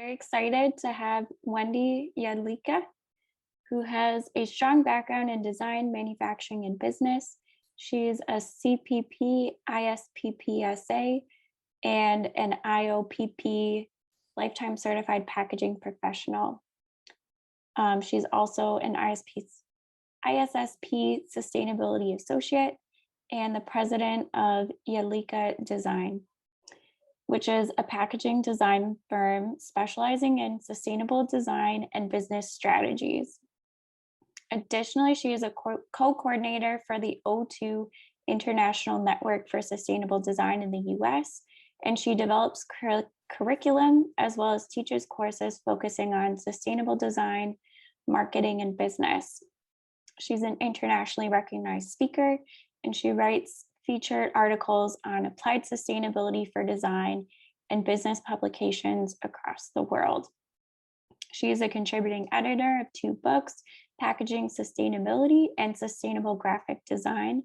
Very excited to have Wendy Jedlička, who has a strong background in design, manufacturing, and business. She's a CPP, ISSP-SA, and an IoPP, Lifetime Certified Packaging Professional. She's also an ISSP Sustainability Associate and the president of Jedlička Design, which is a packaging design firm specializing in sustainable design and business strategies. Additionally, she is a co-coordinator for the O2 International Network for Sustainable Design in the US, and she develops curriculum as well as teaches courses focusing on sustainable design, marketing, and business. She's an internationally recognized speaker, and she writes featured articles on applied sustainability for design and business publications across the world. She is a contributing editor of 2 books, Packaging Sustainability and Sustainable Graphic Design.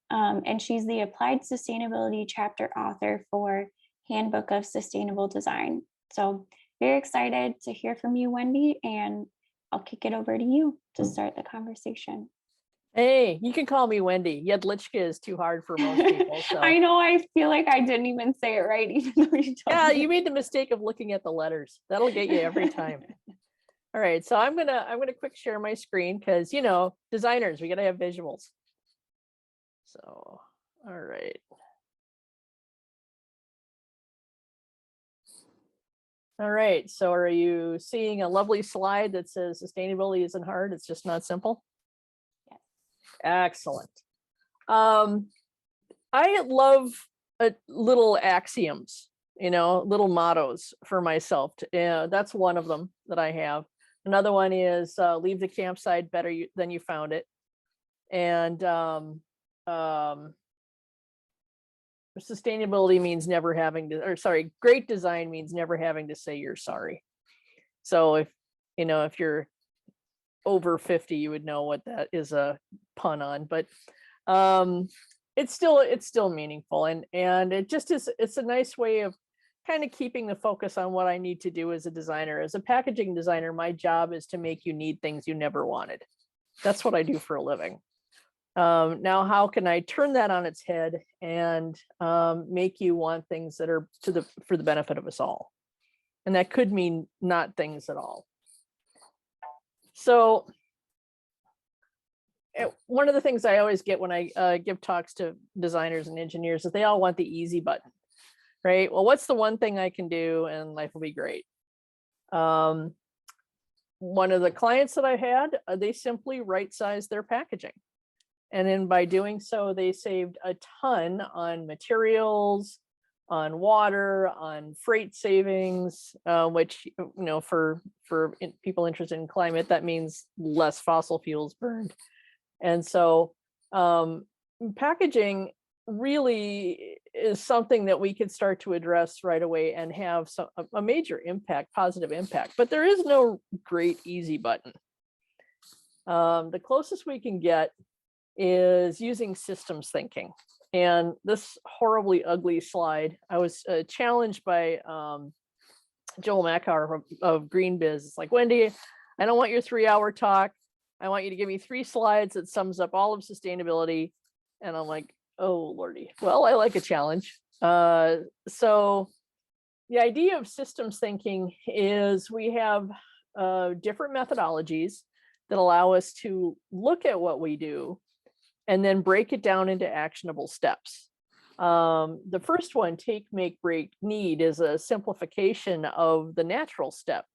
And she's the Applied Sustainability chapter author for Handbook of Sustainable Design. So very excited to hear from you, Wendy, and I'll kick it over to you to start the conversation. Hey, you can call me Wendy. Jedlička is too hard for most people. So. I know, I feel like I didn't even say it right, even though you told me. You made the mistake of looking at the letters. That'll get you every time. All right, so I'm gonna quick share my screen because designers, we gotta have visuals. So, all right. All right, so are you seeing a lovely slide that says sustainability isn't hard, it's just not simple? Yes. Excellent. I love little axioms, little mottos for myself. That's one of them that I have. Another one is leave the campsite better than you found it. And sustainability means never having to, great design means never having to say you're sorry. So if you're over 50, you would know what that is a pun on, but it's still meaningful. And it just is, it's a nice way of kind of keeping the focus on what I need to do as a designer. As a packaging designer, my job is to make you need things you never wanted. That's what I do for a living. Now, how can I turn that on its head and make you want things that are for the benefit of us all? And that could mean not things at all. So one of the things I always get when I give talks to designers and engineers is they all want the easy button, right? Well, what's the one thing I can do and life will be great? One of the clients that I had, they simply right-sized their packaging. And then by doing so, they saved a ton on materials, on water, on freight savings, which, for people interested in climate, that means less fossil fuels burned. And so packaging really is something that we could start to address right away and have a major impact, positive impact. But there is no great easy button. The closest we can get is using systems thinking. And this horribly ugly slide, I was challenged by Joel Mackauer of Green Biz. It's like, Wendy, I don't want your 3-hour talk. I want you to give me 3 slides that sums up all of sustainability. And I'm like, oh, Lordy. Well, I like a challenge. So the idea of systems thinking is we have different methodologies that allow us to look at what we do and then break it down into actionable steps. The first one, take, make, break, need, is a simplification of the natural step.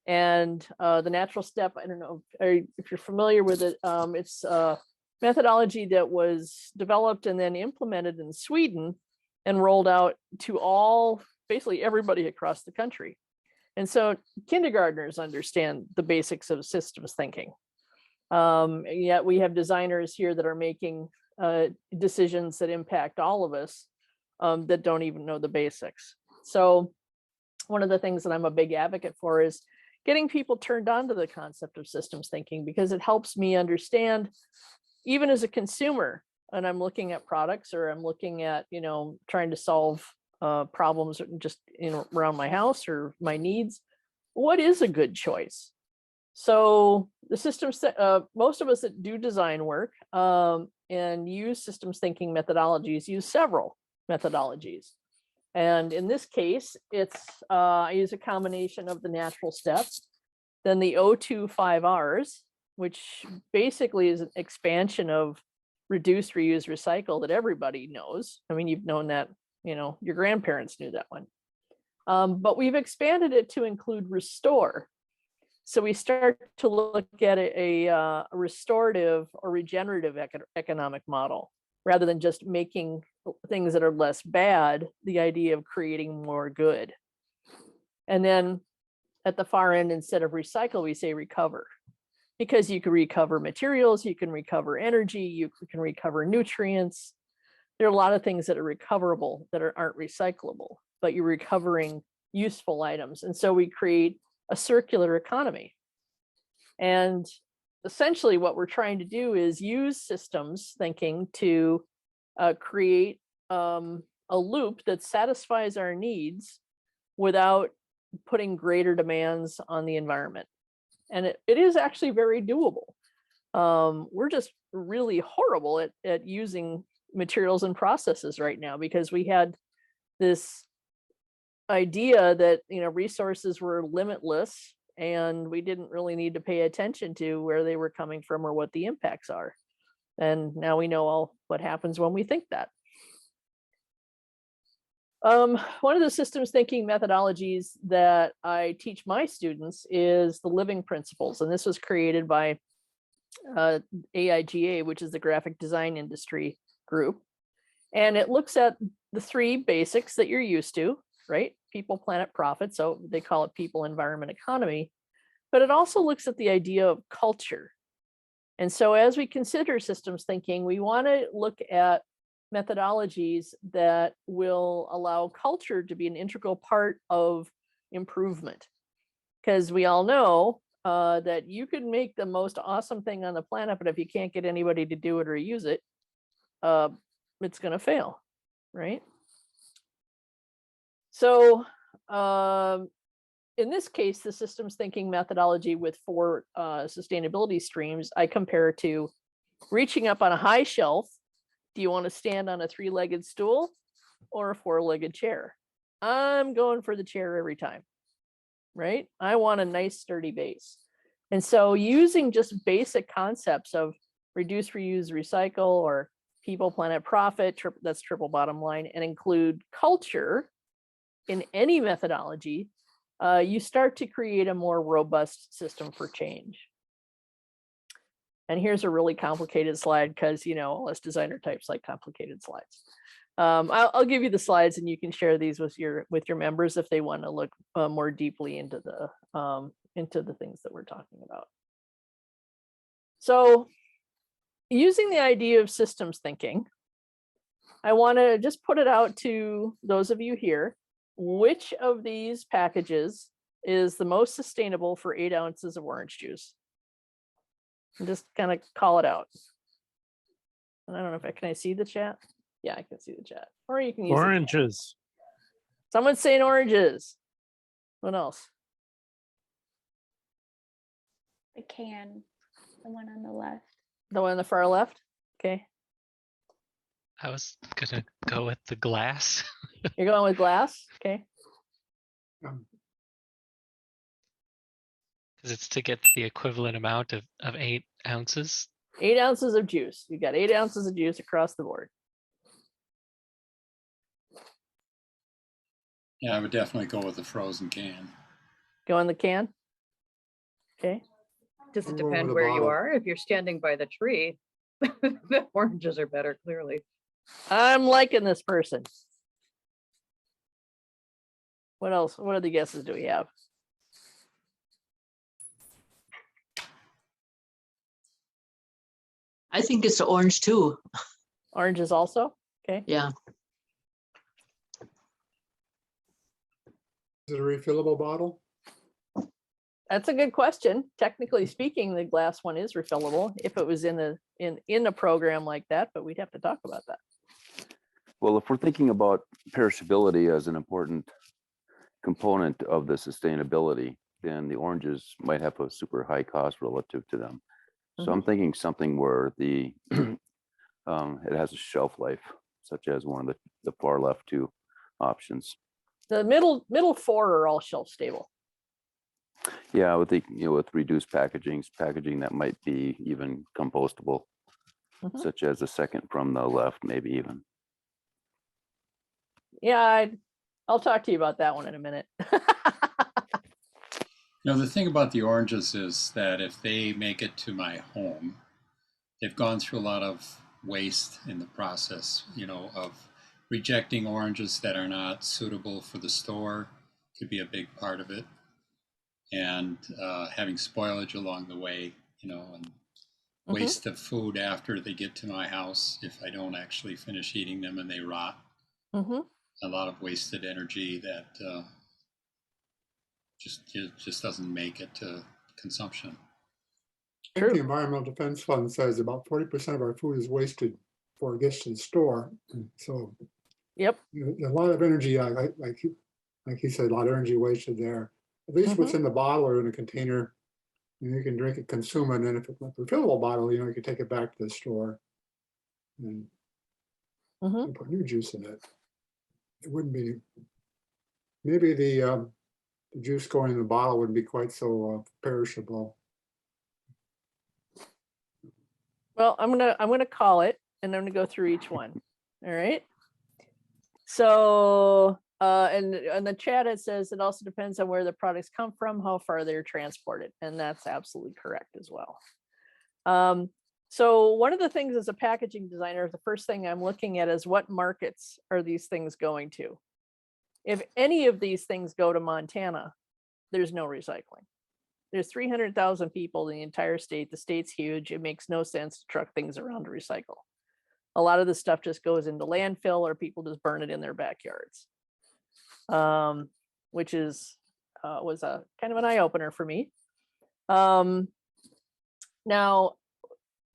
And the natural step, I don't know if you're familiar with it, it's a methodology that was developed and then implemented in Sweden and rolled out to basically everybody across the country. And so kindergartners understand the basics of systems thinking. Yet we have designers here that are making decisions that impact all of us that don't even know the basics. So one of the things that I'm a big advocate for is getting people turned on to the concept of systems thinking, because it helps me understand, even as a consumer, and I'm looking at products or I'm looking at, trying to solve problems just around my house or my needs, what is a good choice? So the systems that most of us that do design work and use systems thinking methodologies use several methodologies. And in this case, it's I use a combination of the natural steps, then the O2 5Rs, which basically is an expansion of reduce, reuse, recycle that everybody knows. I mean, you've known that, you know, your grandparents knew that one. But we've expanded it to include restore. So we start to look at a restorative or regenerative economic model, rather than just making things that are less bad, the idea of creating more good. And then at the far end, instead of recycle, we say recover, because you can recover materials, you can recover energy, you can recover nutrients. There are a lot of things that are recoverable that aren't recyclable, but you're recovering useful items. And so we create a circular economy. And essentially what we're trying to do is use systems thinking to create a loop that satisfies our needs without putting greater demands on the environment. And it is actually very doable. We're just really horrible at using materials and processes right now, because we had this idea that, you know, resources were limitless and we didn't really need to pay attention to where they were coming from or what the impacts are. And now we know all what happens when we think that. One of the systems thinking methodologies that I teach my students is the living principles. And this was created by AIGA, which is the graphic design industry group. And it looks at the three basics that you're used to, right? People, planet, profit. So they call it people, environment, economy. But it also looks at the idea of culture. And so as we consider systems thinking, we want to look at methodologies that will allow culture to be an integral part of improvement. Because we all know that you can make the most awesome thing on the planet, but if you can't get anybody to do it or use it, it's going to fail, right? So in this case, the systems thinking methodology with 4 sustainability streams, I compare to reaching up on a high shelf. Do you want to stand on a 3-legged stool or a 4-legged chair? I'm going for the chair every time, right? I want a nice sturdy base. And so using just basic concepts of reduce, reuse, recycle, or people, planet, profit, that's triple bottom line, and include culture in any methodology, you start to create a more robust system for change. And here's a really complicated slide because, you know, all us designer types like complicated slides. I'll give you the slides and you can share these with your members if they want to look more deeply into the things that we're talking about. So using the idea of systems thinking, I want to just put it out to those of you here. Which of these packages is the most sustainable for 8 ounces of orange juice? And just kind of call it out. And I don't know if can I see the chat? Yeah, I can see the chat. Or you can use oranges. Someone's saying oranges. What else? The can, the one on the left. The one on the far left? Okay. I was gonna go with the glass. You're going with glass? Okay. Because it's to get the equivalent amount of 8 ounces. 8 ounces of juice. You got 8 ounces of juice across the board. Yeah, I would definitely go with the frozen can. Go in the can? Okay. Does it depend where you are? If you're standing by the tree, the oranges are better, clearly. I'm liking this person. What else? What other guesses do we have? I think it's orange too. Oranges also? Okay. Yeah. Is it a refillable bottle? That's a good question. Technically speaking, the glass one is refillable if it was in a program like that, but we'd have to talk about that. Well, if we're thinking about perishability as an important component of the sustainability, then the oranges might have a super high cost relative to them. So Mhm. I'm thinking something where the it has a shelf life, such as one of the far left two options. The middle four are all shelf stable. Yeah, with the with reduced packaging that might be even compostable, Mhm. such as the second from the left, maybe even. Yeah, I'll talk to you about that one in a minute. The thing about the oranges is that if they make it to my home, they've gone through a lot of waste in the process, of rejecting oranges that are not suitable for the store could be a big part of it. And having spoilage along the way, and Mhm. waste of food after they get to my house if I don't actually finish eating them and they rot. Mhm. A lot of wasted energy that just doesn't make it to consumption. I think the True. Environmental Defense Fund says about 40% of our food is wasted before it gets to the store. And so Yep. a lot of energy, like he said, a lot of energy wasted there. At least what's Mhm. in the bottle or in a container, you can drink it, consume it, and then if it's a refillable bottle, you can take it back to the store and Mhm. put new juice in it. It wouldn't be, maybe the juice going in the bottle wouldn't be quite so perishable. Well, I'm gonna call it, and I'm gonna go through each one. All right. So, and in the chat it says it also depends on where the products come from, how far they're transported, and that's absolutely correct as well. So one of the things as a packaging designer, the first thing I'm looking at is what markets are these things going to? If any of these things go to Montana, there's no recycling. There's 300,000 people in the entire state. The state's huge. It makes no sense to truck things around to recycle. A lot of this stuff just goes into landfill or people just burn it in their backyards, which was a kind of an eye opener for me. Now,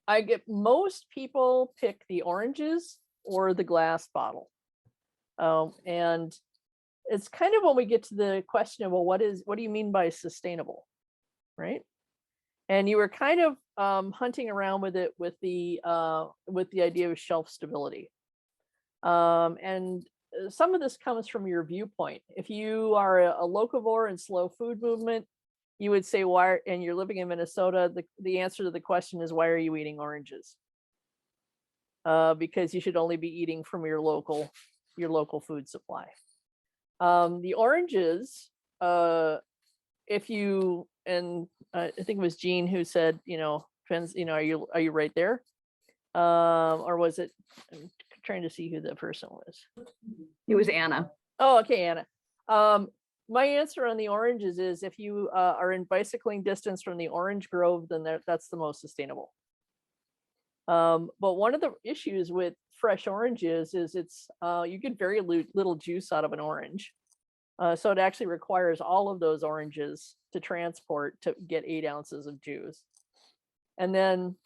I get most people pick the oranges or the glass bottle. And it's kind of when we get to the question of, well, what do you mean by sustainable, right? And you were kind of hunting around with it with the idea of shelf stability. And some of this comes from your viewpoint. If you are a locavore and slow food movement, you would say why, and you're living in Minnesota, the answer to the question is, why are you eating oranges? Because you should only be eating from your local food supply. The oranges, if you, and I think it was Jean who said, depends, are you right there? Or was it, I'm trying to see who the person was. It was Anna. Oh, okay, Anna. My answer on the oranges is if you are in bicycling distance from the orange grove, then that's the most sustainable. But one of the issues with fresh oranges is you get very little juice out of an orange. So it actually requires all of those oranges to transport to get 8 ounces of juice. And then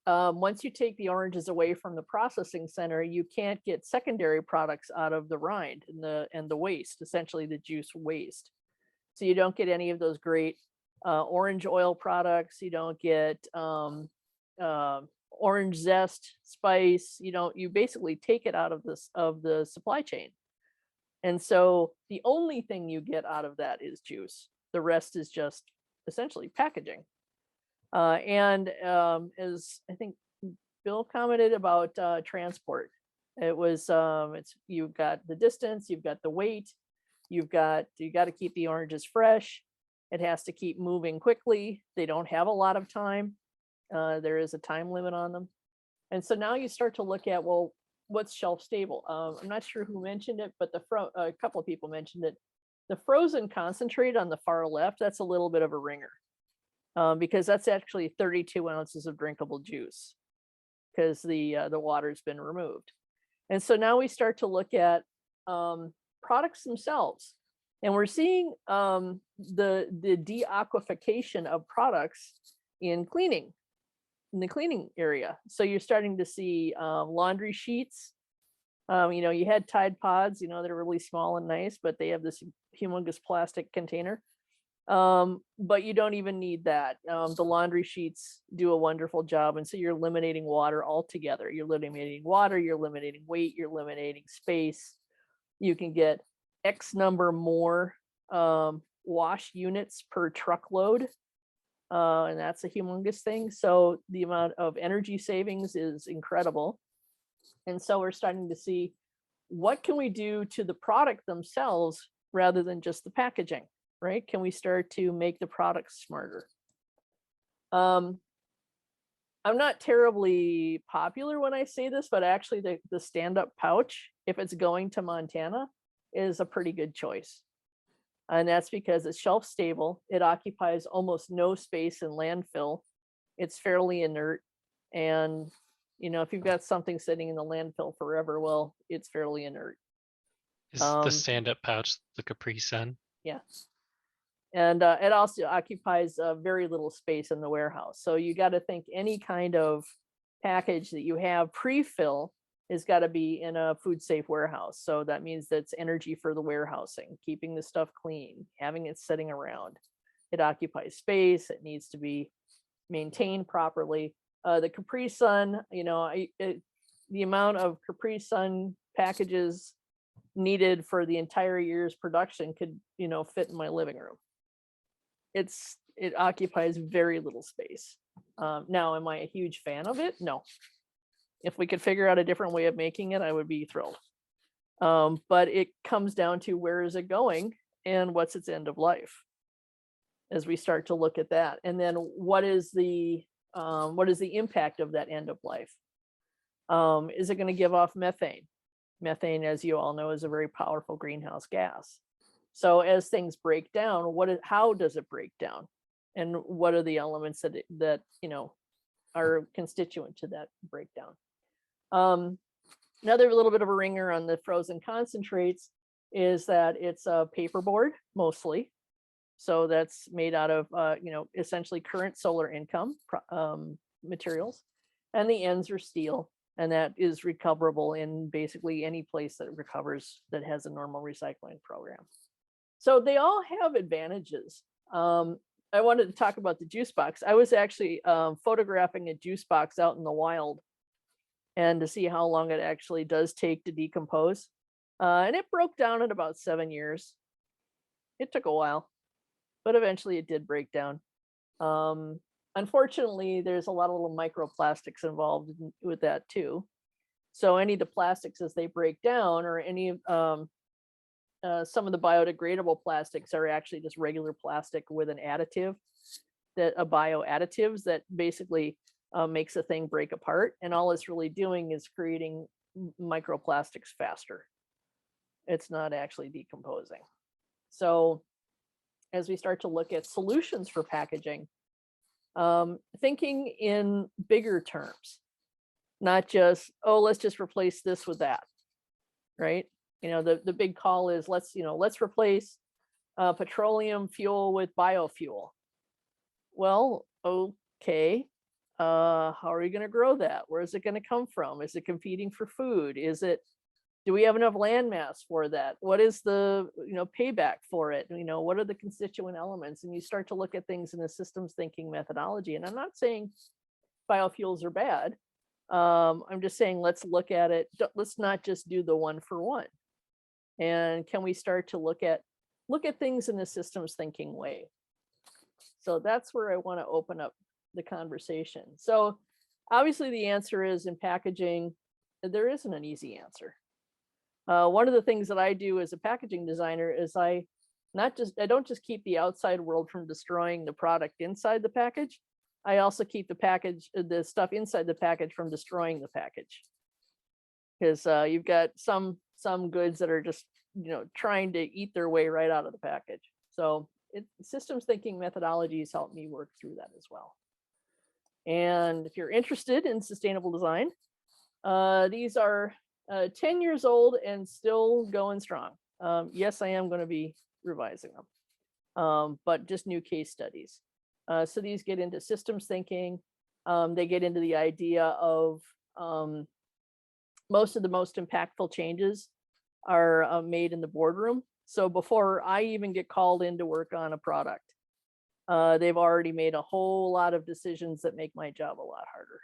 once you take the oranges away from the processing center, you can't get secondary products out of the rind and the waste, essentially the juice waste. So you don't get any of those great orange oil products. You don't get orange zest, spice. You basically take it out of the supply chain. And so the only thing you get out of that is juice. The rest is just essentially packaging. And as I think Bill commented about transport, it was you've got the distance, you've got the weight, you got to keep the oranges fresh. It has to keep moving quickly. They don't have a lot of time. There is a time limit on them. And so now you start to look at, well, what's shelf stable? I'm not sure who mentioned it, but a couple of people mentioned it. The frozen concentrate on the far left, that's a little bit of a ringer. Because that's actually 32 ounces of drinkable juice because the water's been removed. And so now we start to look at products themselves, and we're seeing the de-aquification of products in the cleaning area. So you're starting to see laundry sheets. You had Tide Pods, they're really small and nice, but they have this humongous plastic container. But you don't even need that. The laundry sheets do a wonderful job. And so you're eliminating water altogether. You're eliminating water, you're eliminating weight, you're eliminating space. You can get X number more wash units per truckload. And that's a humongous thing. So the amount of energy savings is incredible. And so we're starting to see what can we do to the product themselves rather than just the packaging, right? Can we start to make the products smarter? I'm not terribly popular when I say this, but actually the stand-up pouch, if it's going to Montana, is a pretty good choice. And that's because it's shelf stable. It occupies almost no space in landfill. It's fairly inert. And, you know, if you've got something sitting in the landfill forever, well, it's fairly inert. Is the stand-up pouch the Capri Sun? Yeah. And it also occupies very little space in the warehouse. So you got to think any kind of package that you have pre-fill has got to be in a food safe warehouse. So that means that's energy for the warehousing, keeping the stuff clean, having it sitting around. It occupies space. It needs to be maintained properly. The Capri Sun, you know, the amount of Capri Sun packages needed for the entire year's production could, you know, fit in my living room. It occupies very little space. Now, am I a huge fan of it? No. If we could figure out a different way of making it, I would be thrilled. But it comes down to where is it going and what's its end of life as we start to look at that. And then what is the impact of that end of life? Is it going to give off methane? Methane, as you all know, is a very powerful greenhouse gas. So as things break down, how does it break down? And what are the elements that you know are constituent to that breakdown? Another little bit of a ringer on the frozen concentrates is that it's a paperboard mostly. So that's made out of you know, essentially current solar income materials, and the ends are steel, and that is recoverable in basically any place that recovers that has a normal recycling program. So they all have advantages. I wanted to talk about the juice box. I was actually photographing a juice box out in the wild and to see how long it actually does take to decompose. And it broke down in about 7 years. It took a while, but eventually it did break down. Unfortunately, there's a lot of little microplastics involved with that too. So any of the plastics as they break down, or any some of the biodegradable plastics are actually just regular plastic with an additive, that a bioadditives that basically makes a thing break apart. And all it's really doing is creating microplastics faster. It's not actually decomposing. So as we start to look at solutions for packaging, thinking in bigger terms, not just, oh, let's just replace this with that, right? You know, the big call is let's replace petroleum fuel with biofuel. Well, okay, how are we going to grow that? Where is it going to come from? Is it competing for food? Do we have enough land mass for that? What is the, you know, payback for it? You know, what are the constituent elements? And you start to look at things in a systems thinking methodology. And I'm not saying biofuels are bad. I'm just saying, let's look at it. Let's not just do the one for one. And can we start to look at things in a systems thinking way? So that's where I want to open up the conversation. So obviously the answer is, in packaging, there isn't an easy answer. One of the things that I do as a packaging designer is I don't just keep the outside world from destroying the product inside the package. I also keep the stuff inside the package from destroying the package. Because you've got some goods that are just, you know, trying to eat their way right out of the package. So systems thinking methodologies help me work through that as well. And if you're interested in sustainable design, these are 10 years old and still going strong. Yes, I am going to be revising them, but just new case studies. So these get into systems thinking. They get into the idea of most of the most impactful changes are made in the boardroom. So before I even get called in to work on a product, they've already made a whole lot of decisions that make my job a lot harder.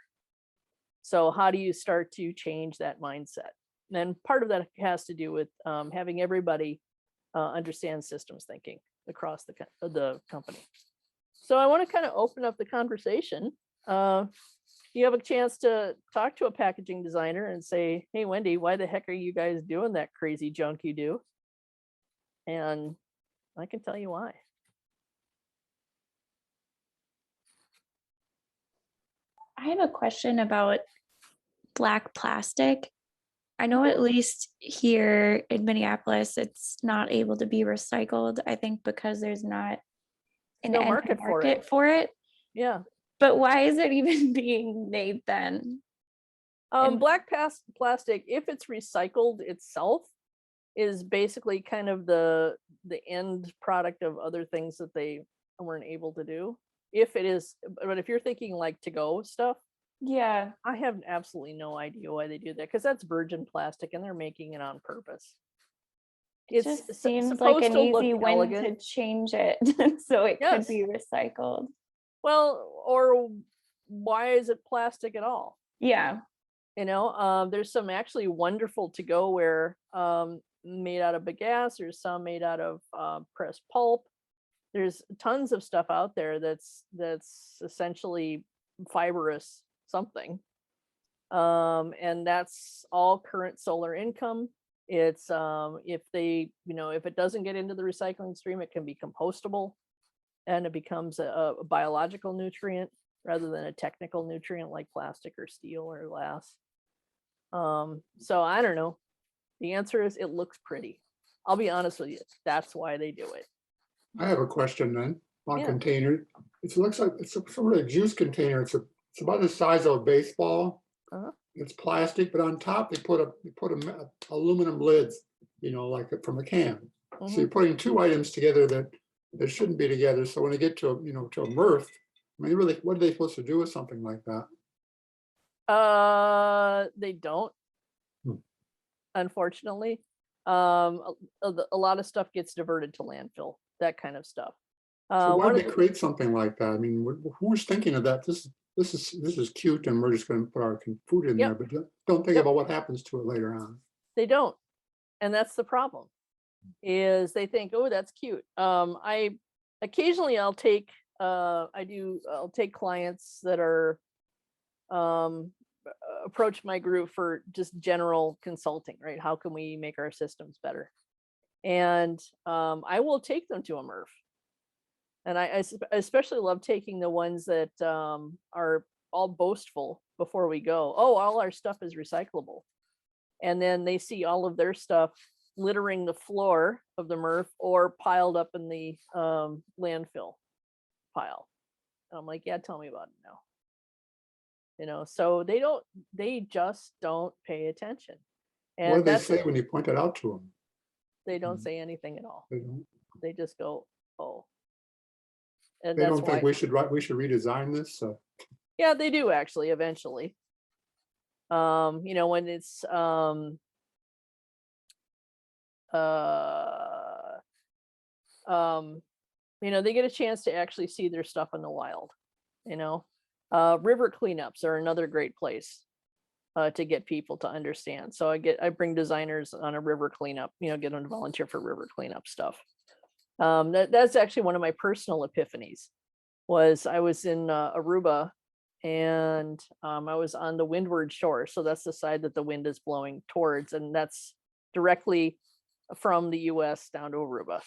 So how do you start to change that mindset? And part of that has to do with having everybody understand systems thinking across the company. So I want to kind of open up the conversation. You have a chance to talk to a packaging designer and say, hey, Wendy, why the heck are you guys doing that crazy junk you do? And I can tell you why. I have a question about black plastic. I know at least here in Minneapolis, it's not able to be recycled, I think because there's not an No end market for it. market for it. Yeah. But why is it even being made then? And- Black plastic, if it's recycled itself, is basically kind of the end product of other things that they weren't able to do. If it is, but if you're thinking like to go stuff, Yeah. I have absolutely no idea why they do that, because that's virgin plastic and they're making it on purpose. It just seems like an easy win to change it so it could be recycled. Well, or why is it plastic at all? Yeah. You know, there's some actually wonderful to go where made out of bagasse, there's some made out of pressed pulp. There's tons of stuff out there that's essentially fibrous something. And that's all current solar income. It's if it doesn't get into the recycling stream, it can be compostable and it becomes a biological nutrient rather than a technical nutrient like plastic or steel or glass. So I don't know. The answer is it looks pretty. I'll be honest with you. That's why they do it. I have a question then on container. It looks like it's sort of a juice container. It's about the size of a baseball. It's plastic, but on top they put aluminum lids, like from a can. So you're putting two items together that shouldn't be together. So when they get to a MRF, I mean, really, what are they supposed to do with something like that? They don't. Unfortunately, a lot of stuff gets diverted to landfill. That kind of stuff. So why did they create something like that? I mean, who's thinking of that? This is cute, and we're just going to put our food in there, but don't think about what happens to it later on. They don't, and that's the problem. Is they think, oh, that's cute. I occasionally I'll take clients that are approach my group for just general consulting, right? How can we make our systems better? And I will take them to a MRF. And I especially love taking the ones that are all boastful before we go. Oh, all our stuff is recyclable. And then they see all of their stuff littering the floor of the MRF or piled up in the landfill pile. And I'm like, yeah, tell me about it now. So they just don't pay attention. And what do they say when you point it out to them? They don't say anything at all. They don't. They just go, oh. And they don't think we should redesign this. Yeah, they do actually eventually. When it's they get a chance to actually see their stuff in the wild. River cleanups are another great place to get people to understand. So I bring designers on a river cleanup, get them to volunteer for river cleanup stuff. That's actually one of my personal epiphanies. I was in Aruba, and I was on the windward shore. So that's the side that the wind is blowing towards, and that's directly from the US down to Aruba.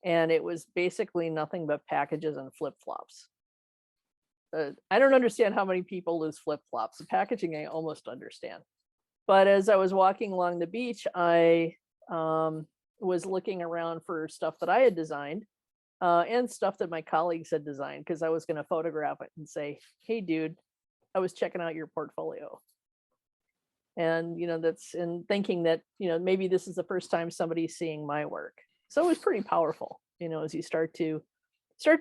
And it was basically nothing but packages and flip-flops. I don't understand how many people lose flip-flops. The packaging I almost understand. But as I was walking along the beach, I was looking around for stuff that I had designed and stuff that my colleagues had designed, because I was going to photograph it and say, hey, dude, I was checking out your portfolio. And, that's in thinking that, maybe this is the first time somebody's seeing my work. So it was pretty powerful, as you start to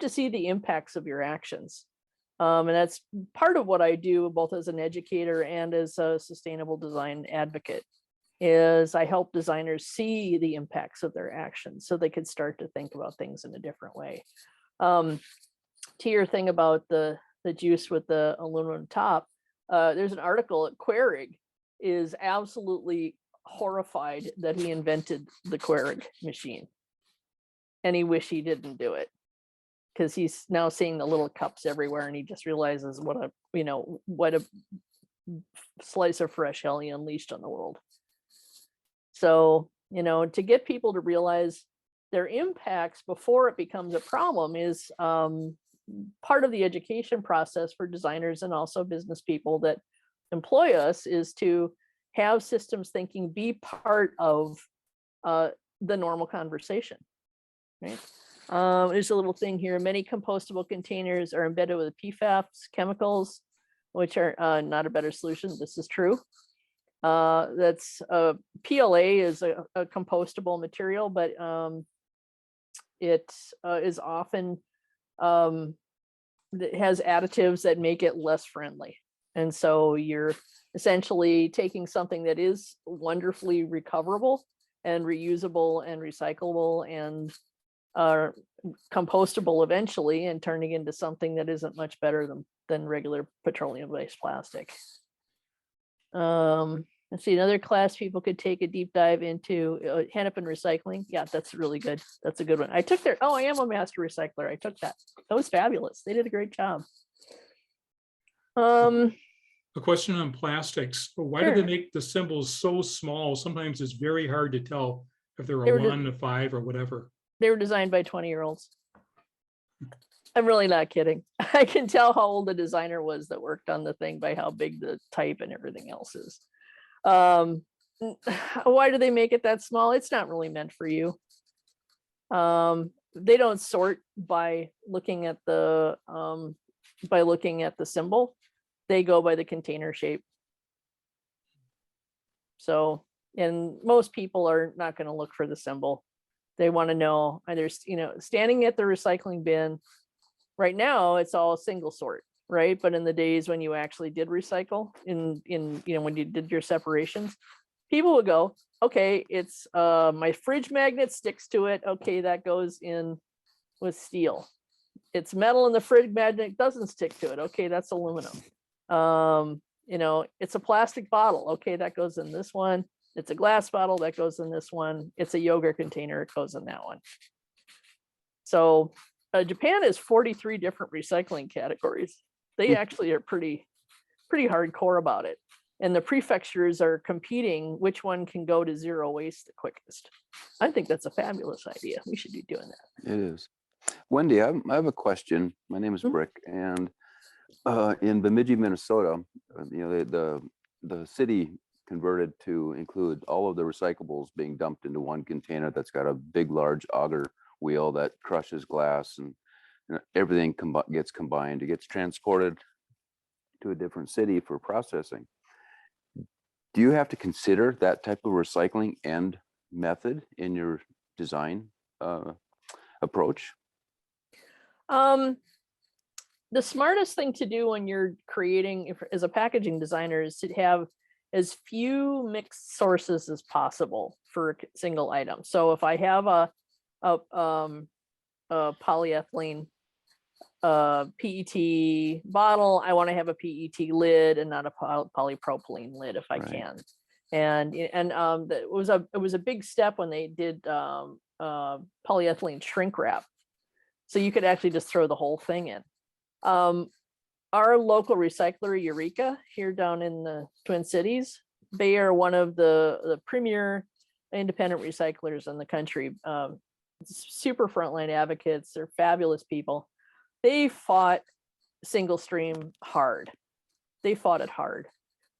see the impacts of your actions. And that's part of what I do, both as an educator and as a sustainable design advocate, is I help designers see the impacts of their actions so they can start to think about things in a different way. to your thing about the juice with the aluminum top, there's an article at Querig is absolutely horrified that he invented the Querig machine. And he wish he didn't do it, because he's now seeing the little cups everywhere, and he just realizes what a slice of fresh hell he unleashed on the world. So, to get people to realize their impacts before it becomes a problem is part of the education process for designers and also business people that employ us, is to have systems thinking be part of the normal conversation. Right? There's a little thing here. Many compostable containers are embedded with PFAS chemicals, which are not a better solution. This is true. That's PLA is a compostable material, but it is often it has additives that make it less friendly. And so you're essentially taking something that is wonderfully recoverable and reusable and recyclable and compostable eventually, and turning into something that isn't much better than regular petroleum-based plastic. Let's see, another class people could take a deep dive into Hennepin recycling. Yeah, that's really good. That's a good one. I took their, I am a master recycler. I took that. That was fabulous. They did a great job. A question on plastics. Why do Sure. they make the symbols so small? Sometimes it's very hard to tell if they're They a were 1, a 5, or whatever. They were designed by 20-year-olds. I'm really not kidding. I can tell how old the designer was that worked on the thing by how big the type and everything else is. Why do they make it that small? It's not really meant for you. They don't sort by looking at the symbol. They go by the container shape. So, and most people are not going to look for the symbol. They want to know either, standing at the recycling bin. Right now, it's all single sort, right? But in the days when you actually did recycle, when you did your separations, people would go, okay, it's my fridge magnet sticks to it. Okay, that goes in with steel. It's metal and the fridge magnet doesn't stick to it. Okay, that's aluminum. It's a plastic bottle. Okay, that goes in this one. It's a glass bottle that goes in this one. It's a yogurt container. It goes in that one. So Japan has 43 different recycling categories. They actually are pretty hardcore about it. And the prefectures are competing which one can go to zero waste the quickest. I think that's a fabulous idea. We should be doing that. It is. Wendy, I have a question. My name is Brick, and in Bemidji, Minnesota, the city converted to include all of the recyclables being dumped into one container that's got a big, large auger wheel that crushes glass, and everything gets combined. It gets transported to a different city for processing. Do you have to consider that type of recycling end method in your design approach? The smartest thing to do when you're creating, as a packaging designer, is to have as few mixed sources as possible for a single item. So if I have a polyethylene PET bottle, I want to have a PET lid and not a polypropylene lid if I can. And it was a big step when they did polyethylene shrink wrap. So you could actually just throw the whole thing in. Our local recycler, Eureka, here down in the Twin Cities, they are one of the premier independent recyclers in the country. Super frontline advocates. They're fabulous people. They fought single stream hard. They fought it hard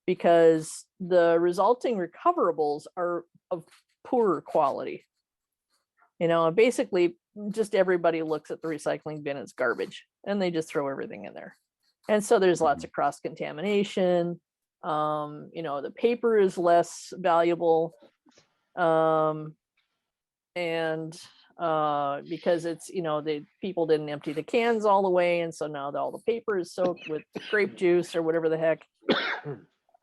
because the resulting recoverables are of poorer quality. Basically just everybody looks at the recycling bin as garbage and they just throw everything in there. And so there's lots of cross contamination. The paper is less valuable. And because it's, people didn't empty the cans all the way. And so now all the paper is soaked with grape juice or whatever the heck.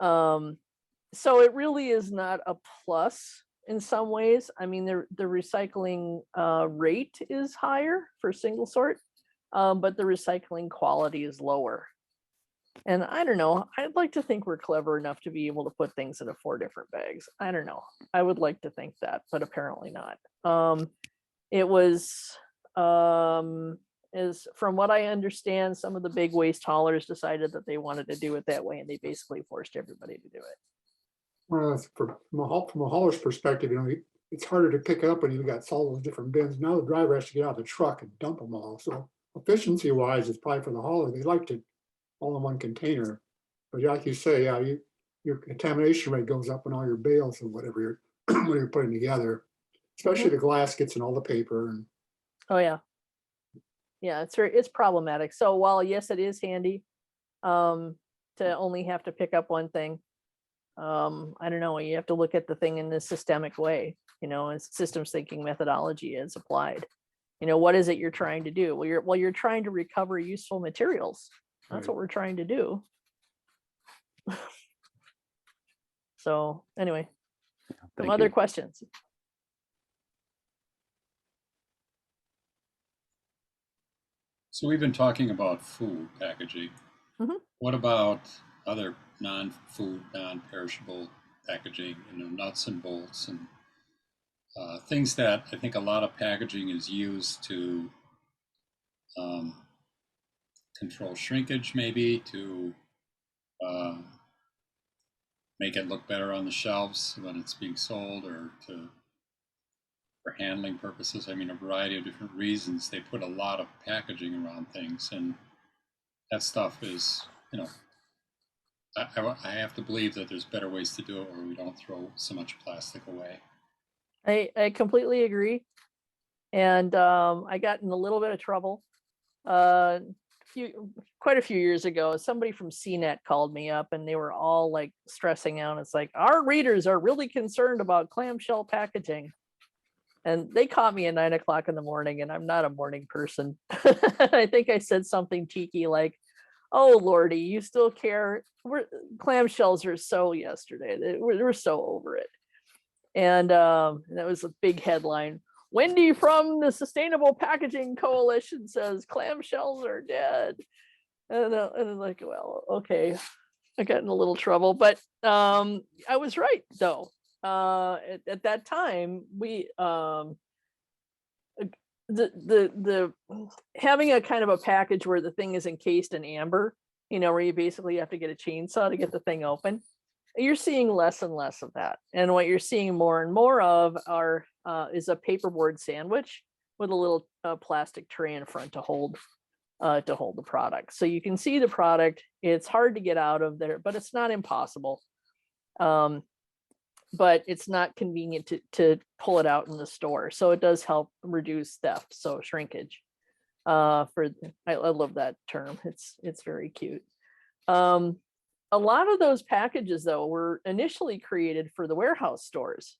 So it really is not a plus in some ways. I mean, the recycling rate is higher for single sort, but the recycling quality is lower. And I don't know, I'd like to think we're clever enough to be able to put things into 4 different bags. I don't know. I would like to think that, but apparently not. It was, is from what I understand, some of the big waste haulers decided that they wanted to do it that way, and they basically forced everybody to do it. Well, from a hauler's perspective, it's harder to pick up when you've got all those different bins. Now the driver has to get out of the truck and dump them all. So efficiency wise, it's probably for the hauler. They like to all in one container. But like you say, yeah, your contamination rate goes up on all your bales or whatever you're putting together, especially the glass gets in all the paper. And oh yeah, yeah, it's problematic. So while yes, it is handy to only have to pick up one thing, I don't know, you have to look at the thing in this systemic way, as systems thinking methodology is applied. What is it you're trying to do? Well, you're trying to recover useful materials. That's what we're trying to do. So anyway, some other questions. So we've been talking about food packaging. Mhm. What about other non-food, non-perishable packaging, nuts and bolts and things that I think a lot of packaging is used to control shrinkage, maybe to make it look better on the shelves when it's being sold, or for handling purposes. I mean, a variety of different reasons. They put a lot of packaging around things, and that stuff is, I have to believe that there's better ways to do it where we don't throw so much plastic away. I completely agree. And I got in a little bit of trouble. Quite a few years ago, somebody from CNET called me up, and they were all like stressing out. It's like, our readers are really concerned about clamshell packaging. And they caught me at 9 o'clock in the morning, and I'm not a morning person. I think I said something cheeky like, oh Lordy, you still care? Clamshells are so yesterday. We're so over it. And that was a big headline. Wendy from the Sustainable Packaging Coalition says clamshells are dead. And I'm like, well, okay, I got in a little trouble, but I was right though. At that time, we the having a kind of a package where the thing is encased in amber, where you basically have to get a chainsaw to get the thing open. You're seeing less and less of that, and what you're seeing more and more of is a paperboard sandwich with a little plastic tray in front to hold the product. So you can see the product. It's hard to get out of there, but it's not impossible. But it's not convenient to pull it out in the store. So it does help reduce theft, so shrinkage. I love that term. It's very cute. A lot of those packages, though, were initially created for the warehouse stores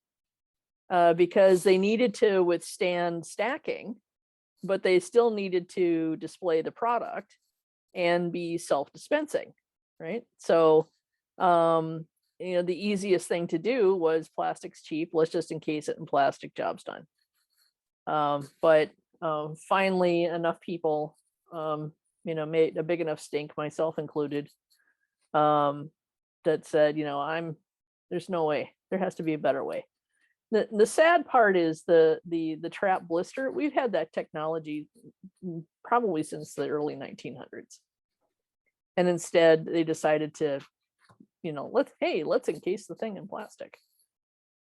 because they needed to withstand stacking, but they still needed to display the product and be self-dispensing, right? So, the easiest thing to do was plastic's cheap. Let's just encase it in plastic, job's done. But finally, enough people, made a big enough stink, myself included, that said, there's no way. There has to be a better way. The sad part is the trap blister. We've had that technology probably since the early 1900s, and instead they decided to, let's encase the thing in plastic.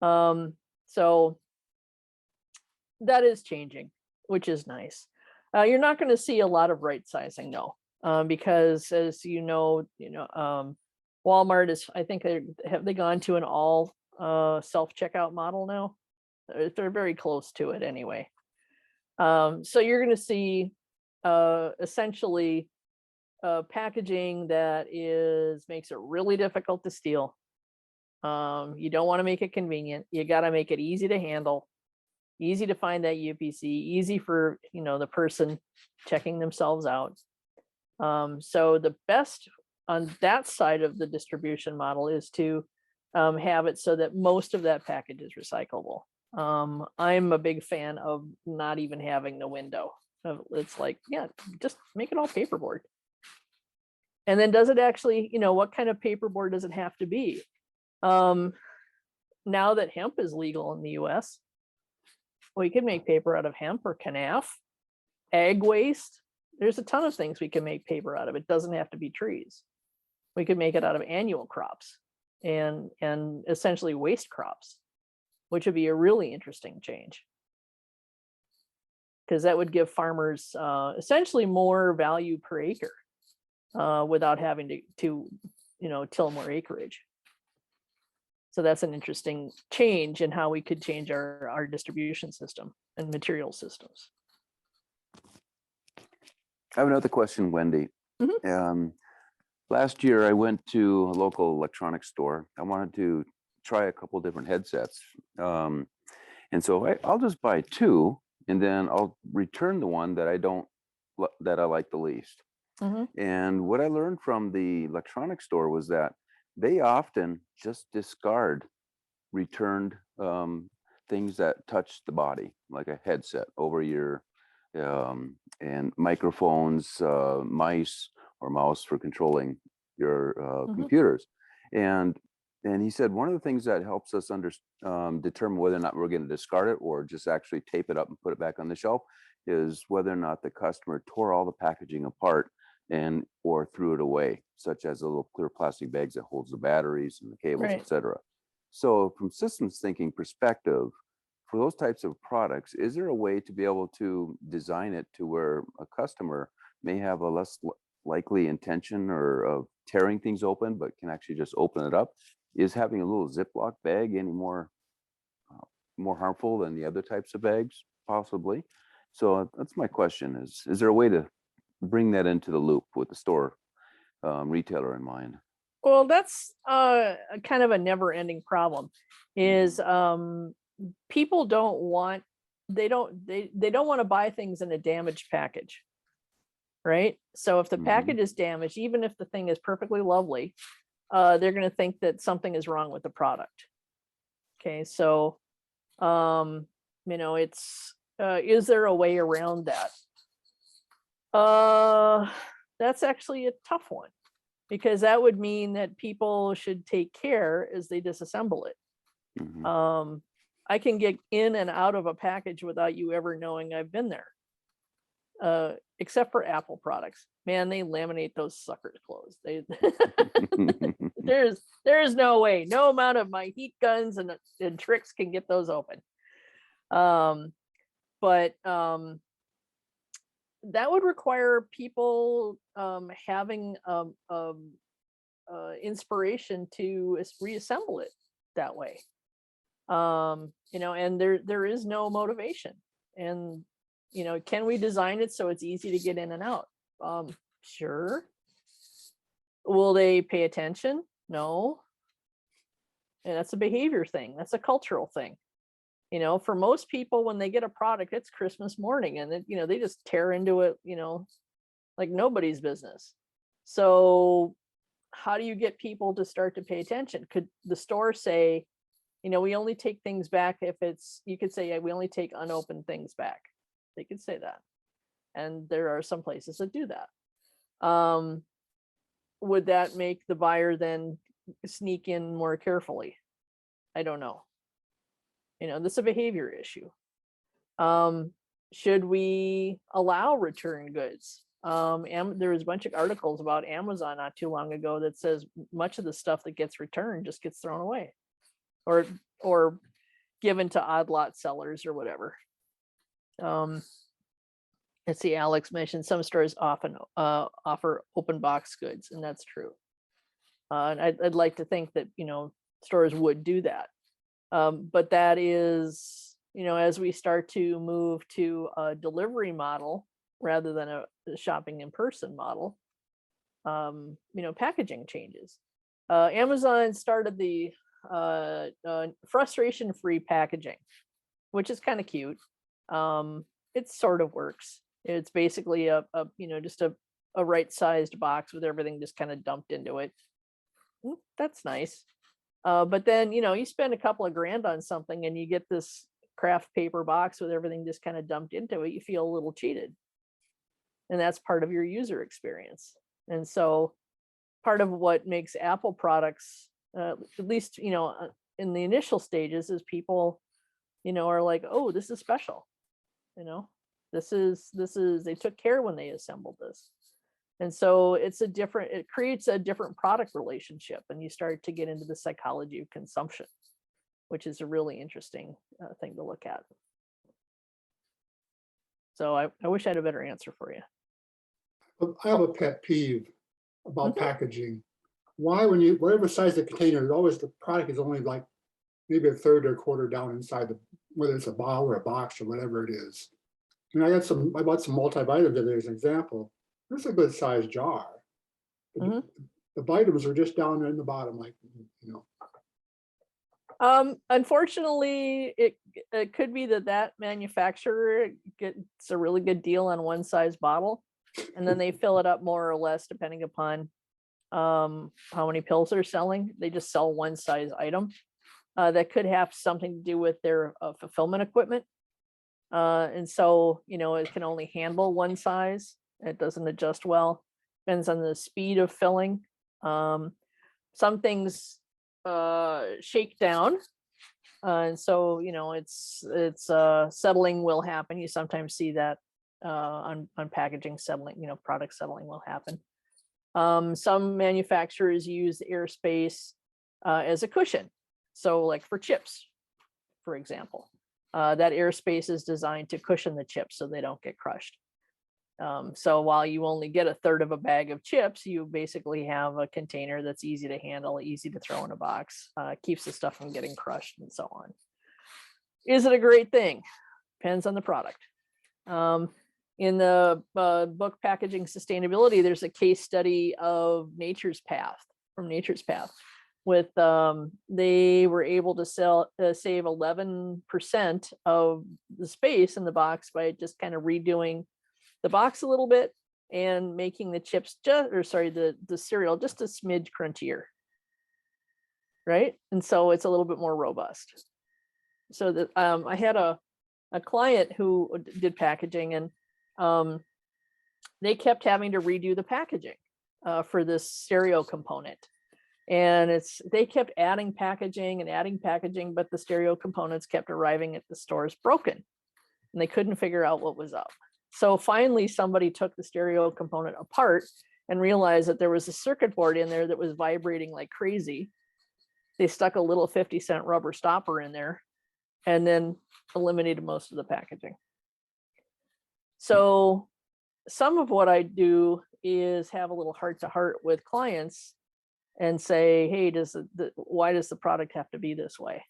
So that is changing, which is nice. You're not going to see a lot of right sizing, though. Because as Walmart is, I think have they gone to an all self-checkout model now? They're very close to it anyway. So you're going to see essentially packaging that makes it really difficult to steal. You don't want to make it convenient. You got to make it easy to handle, easy to find that UPC, easy for the person checking themselves out. So the best on that side of the distribution model is to have it so that most of that package is recyclable. I'm a big fan of not even having the window. It's like, yeah, just make it all paperboard. And then does it actually, what kind of paperboard does it have to be? Now that hemp is legal in the US, we can make paper out of hemp or canaf, ag waste. There's a ton of things we can make paper out of. It doesn't have to be trees. We could make it out of annual crops and essentially waste crops, which would be a really interesting change. Because that would give farmers essentially more value per acre without having to till more acreage. So that's an interesting change in how we could change our distribution system and material systems. I have another question, Wendy. Last year, I went to a local electronics store. I wanted to try a couple different headsets. And so I'll just buy two, and then I'll return the one that I like the least. And what I learned from the electronics store was that they often just discard returned things that touch the body, like a headset, over ear, and microphones, mice or mouse for controlling your computers. And he said one of the things that helps us determine whether or not we're going to discard it or just actually tape it up and put it back on the shelf is whether or not the customer tore all the packaging apart or threw it away, such as the little clear plastic bags that holds the batteries and the cables, Right. etc. So from systems thinking perspective, for those types of products, is there a way to be able to design it to where a customer may have a less likely intention or of tearing things open, but can actually just open it up? Is having a little Ziploc bag any more harmful than the other types of bags? Possibly. So that's my question: is there a way to bring that into the loop with the store retailer in mind? Well, that's kind of a never-ending problem. Is people don't want they don't want to buy things in a damaged package, right? So if the package is damaged, even if the thing is perfectly lovely, they're going to think that something is wrong with the product. Okay, so it's is there a way around that? That's actually a tough one, because that would mean that people should take care as they disassemble it. I can get in and out of a package without you ever knowing I've been there, except for Apple products. Man, they laminate those suckers closed. There's no way, no amount of my heat guns and tricks can get those open. But that would require people having inspiration to reassemble it that way. And there is no motivation. And can we design it so it's easy to get in and out? Sure. Will they pay attention? No. And that's a behavior thing. That's a cultural thing. For most people, when they get a product, it's Christmas morning, and they just tear into it, like nobody's business. So how do you get people to start to pay attention? Could the store say, we only take things back if you could say, we only take unopened things back. They could say that. And there are some places that do that. Would that make the buyer then sneak in more carefully? I don't know. This is a behavior issue. Should we allow return goods? There was a bunch of articles about Amazon not too long ago that says much of the stuff that gets returned just gets thrown away or given to odd lot sellers or whatever. Let's see, Alex mentioned some stores often offer open box goods, and that's true. And I'd like to think that, stores would do that. But that is, as we start to move to a delivery model rather than a shopping in person model, packaging changes. Amazon started the frustration-free packaging, which is kind of cute. It sort of works. It's basically just a right-sized box with everything just kind of dumped into it. That's nice. But then, you spend a couple of grand on something and you get this craft paper box with everything just kind of dumped into it. You feel a little cheated. and that's part of your user experience. And so part of what makes Apple products, at least, in the initial stages, is people, are like, oh, this is special. This is, they took care when they assembled this. And so it creates a different product relationship, and you start to get into the psychology of consumption, which is a really interesting thing to look at. So I wish I had a better answer for you. I have a pet peeve about packaging. Why, whatever size the container, always the product is only like maybe a third or a quarter down inside whether it's a bottle or a box or whatever it is. And I bought some multivitamins today as an example. It's a good sized jar. But the vitamins are just down there in the bottom, like, Unfortunately, it could be that manufacturer gets a really good deal on one size bottle, and then they fill it up more or less depending upon how many pills they're selling. They just sell one size item. That could have something to do with their fulfillment equipment. And so, it can only handle one size. It doesn't adjust well. Depends on the speed of filling. Some things shake down. And so, it's settling will happen. You sometimes see that on packaging settling, product settling will happen. Some manufacturers use airspace as a cushion. So like for chips, for example, that airspace is designed to cushion the chips so they don't get crushed. So while you only get a third of a bag of chips, you basically have a container that's easy to handle, easy to throw in a box, keeps the stuff from getting crushed and so on. Is it a great thing? Depends on the product. In the book Packaging Sustainability, there's a case study of Nature's Path, with they were able to save 11% of the space in the box by just kind of redoing the box a little bit and making the chips the cereal just a smidge crunchier, right? And so it's a little bit more robust. So that I had a client who did packaging, and they kept having to redo the packaging for this stereo component. And they kept adding packaging, but the stereo components kept arriving at the stores broken, and they couldn't figure out what was up. So finally, somebody took the stereo component apart and realized that there was a circuit board in there that was vibrating like crazy. They stuck a little 50-cent rubber stopper in there and then eliminated most of the packaging. So some of what I do is have a little heart-to-heart with clients and say, hey, why does the product have to be this way?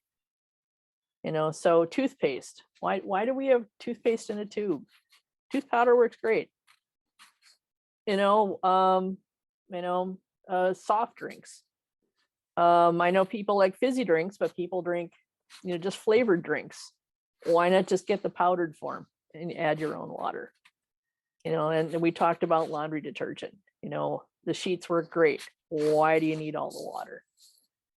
So toothpaste, why do we have toothpaste in a tube? Tooth powder works great. Soft drinks. I know people like fizzy drinks, but people drink, just flavored drinks. Why not just get the powdered form and add your own water? And we talked about laundry detergent. The sheets work great. Why do you need all the water?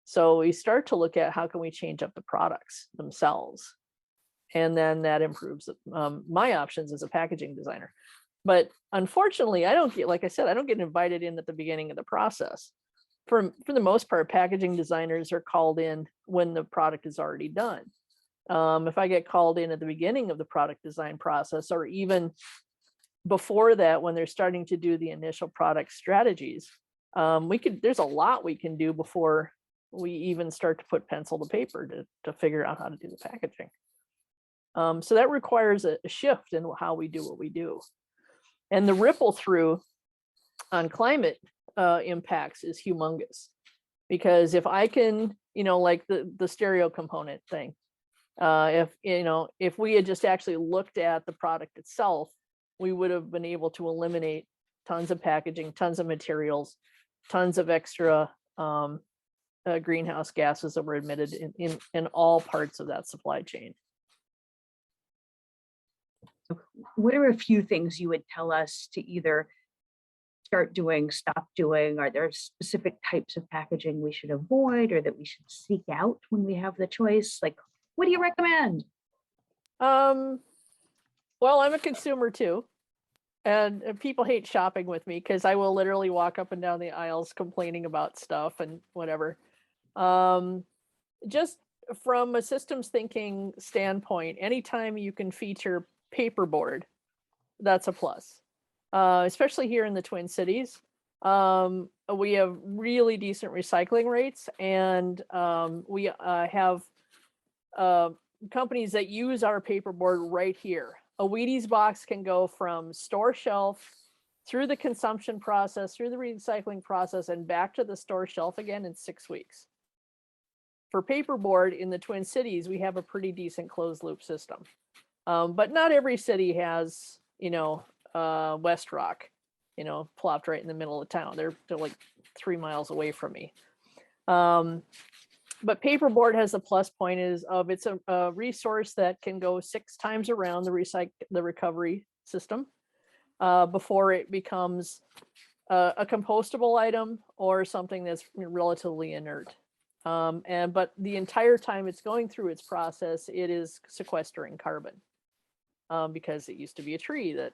So we start to look at how can we change up the products themselves. And then that improves my options as a packaging designer. But unfortunately, I don't get invited in at the beginning of the process. For the most part, packaging designers are called in when the product is already done. If I get called in at the beginning of the product design process, or even before that, when they're starting to do the initial product strategies, there's a lot we can do before we even start to put pencil to paper to figure out how to do the packaging. So that requires a shift in how we do what we do. And the ripple through on climate impacts is humongous. Because if I can, like the stereo component thing, if we had just actually looked at the product itself, we would have been able to eliminate tons of packaging, tons of materials, tons of extra greenhouse gases that were emitted in all parts of that supply chain. What are a few things you would tell us to either start doing, stop doing? Are there specific types of packaging we should avoid or that we should seek out when we have the choice? Like, what do you recommend? Well, I'm a consumer too. And people hate shopping with me because I will literally walk up and down the aisles complaining about stuff and whatever. Just from a systems thinking standpoint, anytime you can feature paperboard, that's a plus. Especially here in the Twin Cities. We have really decent recycling rates, and we have companies that use our paperboard right here. A Wheaties box can go from store shelf through the consumption process, through the recycling process, and back to the store shelf again in 6 weeks. For paperboard in the Twin Cities, we have a pretty decent closed loop system. But not every city has, West Rock, plopped right in the middle of town. They're like 3 miles away from me. But paperboard has a plus point is it's a resource that can go 6 times around the recovery system before it becomes a compostable item or something that's relatively inert. But the entire time it's going through its process, it is sequestering carbon because it used to be a tree that,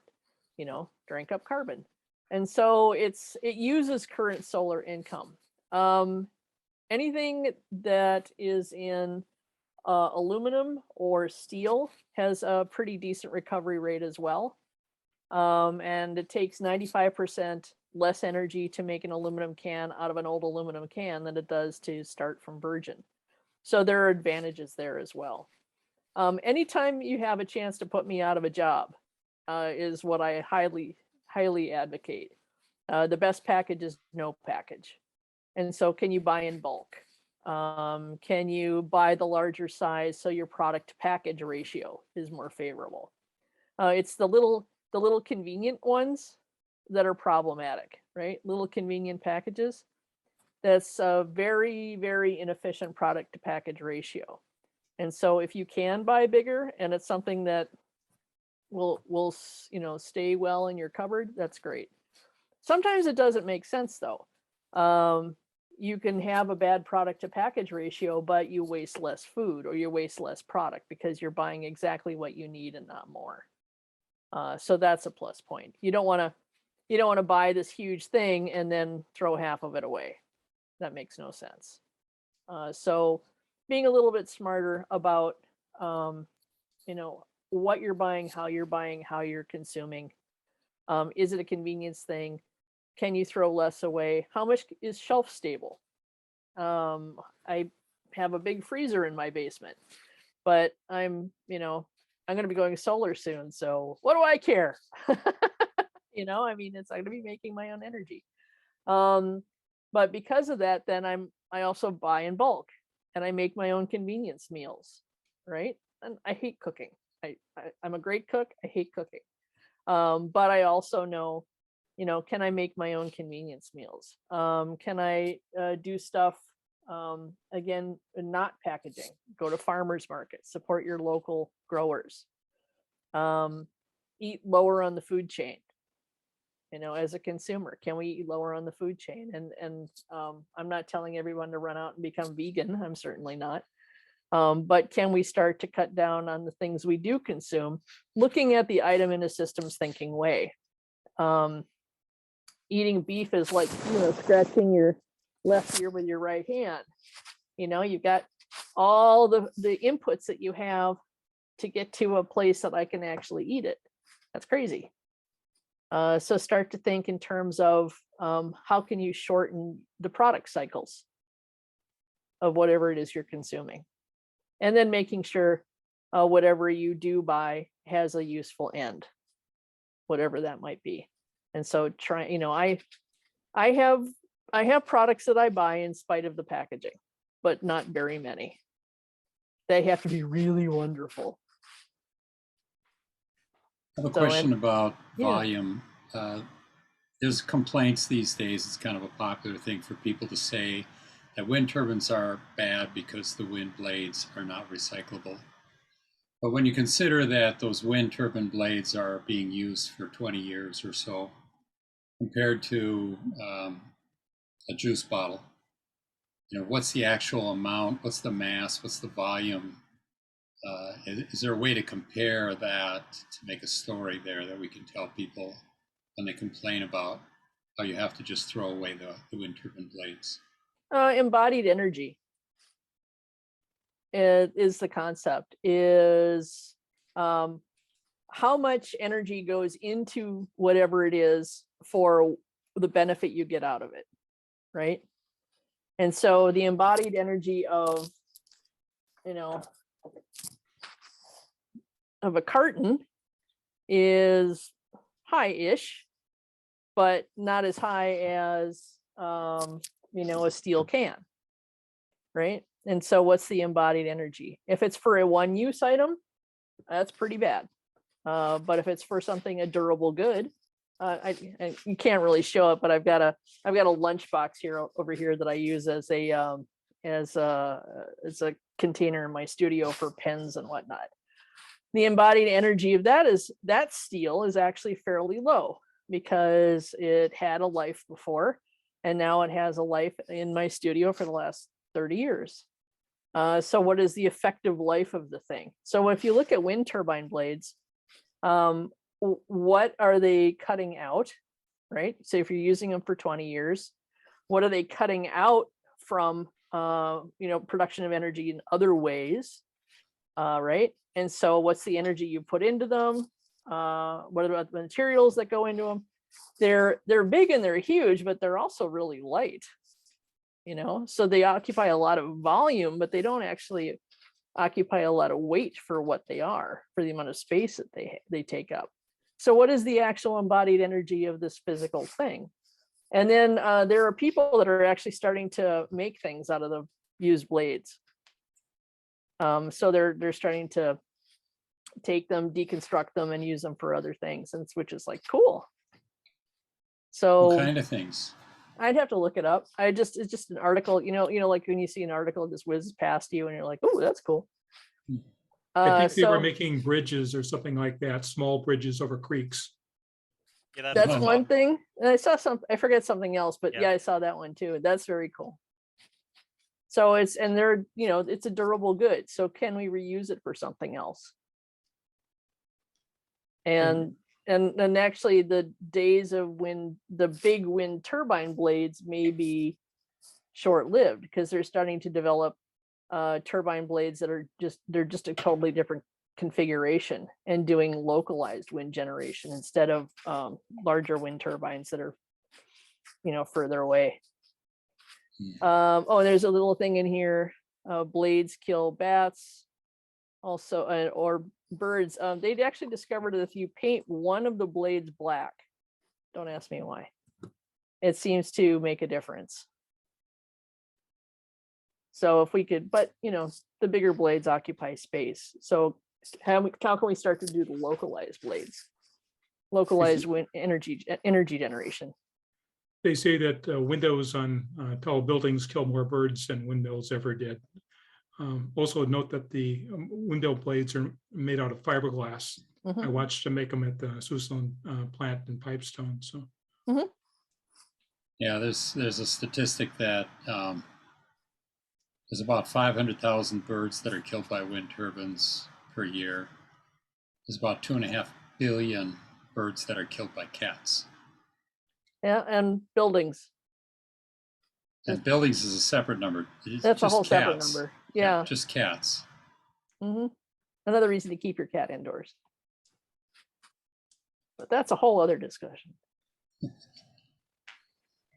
drank up carbon. And so it uses current solar income. Anything that is in aluminum or steel has a pretty decent recovery rate as well. And it takes 95% less energy to make an aluminum can out of an old aluminum can than it does to start from virgin. So there are advantages there as well. Anytime you have a chance to put me out of a job is what I highly advocate. The best package is no package. And so can you buy in bulk? Can you buy the larger size so your product to package ratio is more favorable? It's the little convenient ones that are problematic, right? Little convenient packages. That's a very, very inefficient product to package ratio. And so if you can buy bigger and it's something that will stay well in your cupboard, that's great. Sometimes it doesn't make sense though. You can have a bad product to package ratio, but you waste less food or you waste less product because you're buying exactly what you need and not more. So that's a plus point. You don't want to buy this huge thing and then throw half of it away. That makes no sense. So being a little bit smarter about, what you're buying, how you're consuming. Is it a convenience thing? Can you throw less away? How much is shelf stable? I have a big freezer in my basement, but I'm going to be going solar soon. So what do I care? It's I'm going to be making my own energy. But because of that, then I also buy in bulk and I make my own convenience meals, right? And I hate cooking. I'm a great cook. I hate cooking. But I also know, can I make my own convenience meals? Can I do stuff, again, not packaging, go to farmers markets, support your local growers, eat lower on the food chain. As a consumer, can we eat lower on the food chain? And I'm not telling everyone to run out and become vegan. I'm certainly not. But can we start to cut down on the things we do consume, looking at the item in a systems thinking way? Eating beef is like, scratching your left ear with your right hand. You've got all the inputs that you have to get to a place that I can actually eat it. That's crazy. So start to think in terms of how can you shorten the product cycles of whatever it is you're consuming. And then making sure whatever you do buy has a useful end, whatever that might be. And so I have products that I buy in spite of the packaging, but not very many. They have to be really wonderful. I have a question about volume. There's complaints these days. It's kind of a popular thing for people to say that wind turbines are bad because the wind blades are not recyclable. But when you consider that those wind turbine blades are being used for 20 years or so, compared to a juice bottle, what's the actual amount? What's the mass? What's the volume? Is there a way to compare that to make a story there that we can tell people when they complain about how you have to just throw away the wind turbine blades? Embodied energy is the concept, is how much energy goes into whatever it is for the benefit you get out of it, right? And so the embodied energy of, of a carton is high-ish, but not as high as, a steel can, right? And so what's the embodied energy? If it's for a one-use item, that's pretty bad. But if it's for something, a durable good, you can't really show it, but I've got a lunchbox here over here that I use as a container in my studio for pens and whatnot. The embodied energy of that steel is actually fairly low because it had a life before, and now it has a life in my studio for the last 30 years. So what is the effective life of the thing? So if you look at wind turbine blades, what are they cutting out, right? So if you're using them for 20 years, what are they cutting out from, production of energy in other ways, right? And so what's the energy you put into them? What about the materials that go into them? They're big and they're huge, but they're also really light, so they occupy a lot of volume, but they don't actually occupy a lot of weight for what they are, for the amount of space that they take up. So what is the actual embodied energy of this physical thing? And then there are people that are actually starting to make things out of the used blades. So they're starting to take them, deconstruct them, and use them for other things, and which is like cool. So What kind of things? I'd have to look it up. It's just an article, like when you see an article, it just whizzes past you and you're like, oh, that's cool. I think they were making bridges or something like that, small bridges over creeks. Yeah, that's what I one saw. thing. And I saw I forget something else, but Yeah. yeah, I saw that one too. That's very cool. So it's a durable good. So can we reuse it for something else? And actually the days of when the big wind turbine blades may be short-lived, because they're starting to develop turbine blades that are just a totally different configuration and doing localized wind generation instead of larger wind turbines that are further away. Oh, there's a little thing in here. Blades kill bats also, or birds. They'd actually discovered that if you paint one of the blades black, don't ask me why, it seems to make a difference. So if we could, but the bigger blades occupy space. So how can we start to do the localized blades? Localized wind energy generation. They say that windows on tall buildings kill more birds than windmills ever did. Also note that the window blades are made out of fiberglass. Mm-hmm. I watched them make them at the Susan plant in Pipestone. So, Yeah, there's a statistic that there's about 500,000 birds that are killed by wind turbines per year. There's about 2.5 billion birds that are killed by cats. Yeah, and buildings. And buildings is a separate number. That's a whole cats. separate number. Yeah. Just cats. Another reason to keep your cat indoors. But that's a whole other discussion.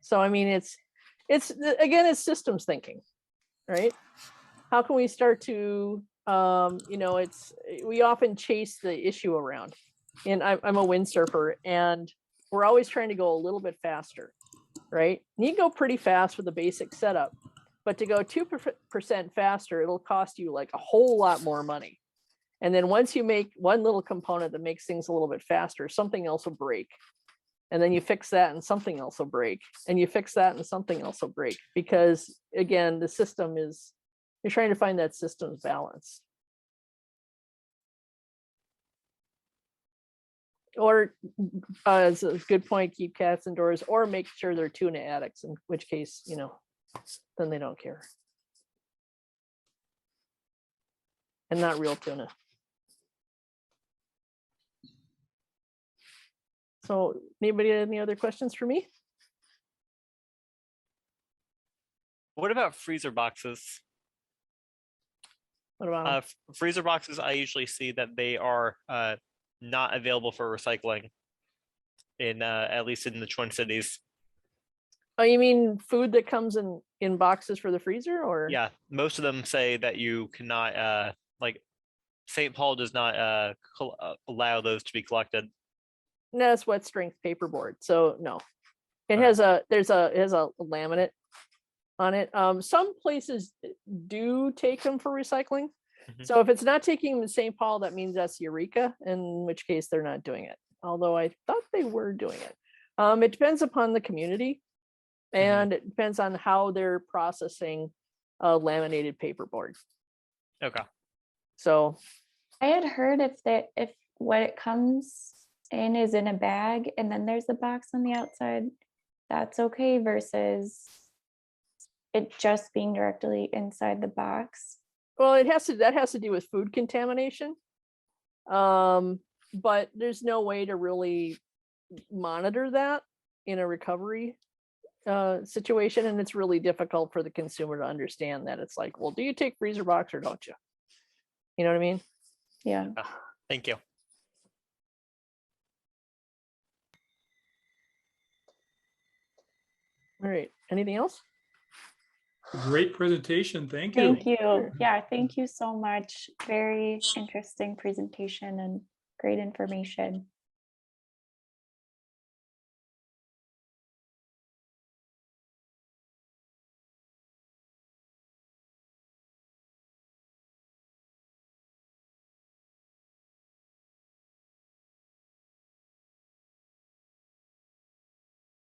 So I mean, it's again, it's systems thinking, right? How can we start to we often chase the issue around, and I'm a windsurfer, and we're always trying to go a little bit faster, right? And you can go pretty fast with the basic setup, but to go 2% faster, it'll cost you like a whole lot more money. And then once you make one little component that makes things a little bit faster, something else will break. And then you fix that and something else will break. And you fix that and something else will break. Because again, the system is, you're trying to find that system's balance. Or it's a good point, keep cats indoors, or make sure they're tuna addicts, in which case, then they don't care. And not real tuna. So anybody have any other questions for me? What about freezer boxes? What about 'em? Freezer boxes, I usually see that they are not available for recycling in at least in the Twin Cities. Oh, you mean food that comes in boxes for the freezer, or? Yeah, most of them say that you cannot like St. Paul does not allow those to be collected. No, it's wet strength paperboard, so no. It Okay. has it has a laminate on it. Some places do take them for recycling. Mhm. So if it's not taking them to St. Paul, that means that's Eureka, in which case they're not doing it. Although I thought they were doing it. It depends upon the community, and it depends on how they're processing laminated paperboard. Okay. So I had heard if what it comes in is in a bag and then there's a box on the outside, that's okay versus it just being directly inside the box. well, that has to do with food contamination. But there's no way to really monitor that in a recovery situation, and it's really difficult for the consumer to understand that. It's like, well, do you take freezer box or don't you? You know what I mean? Yeah. Thank you. All right, anything else? Great presentation. Thank you. Thank you. Yeah, thank you so much. Very interesting presentation and great information.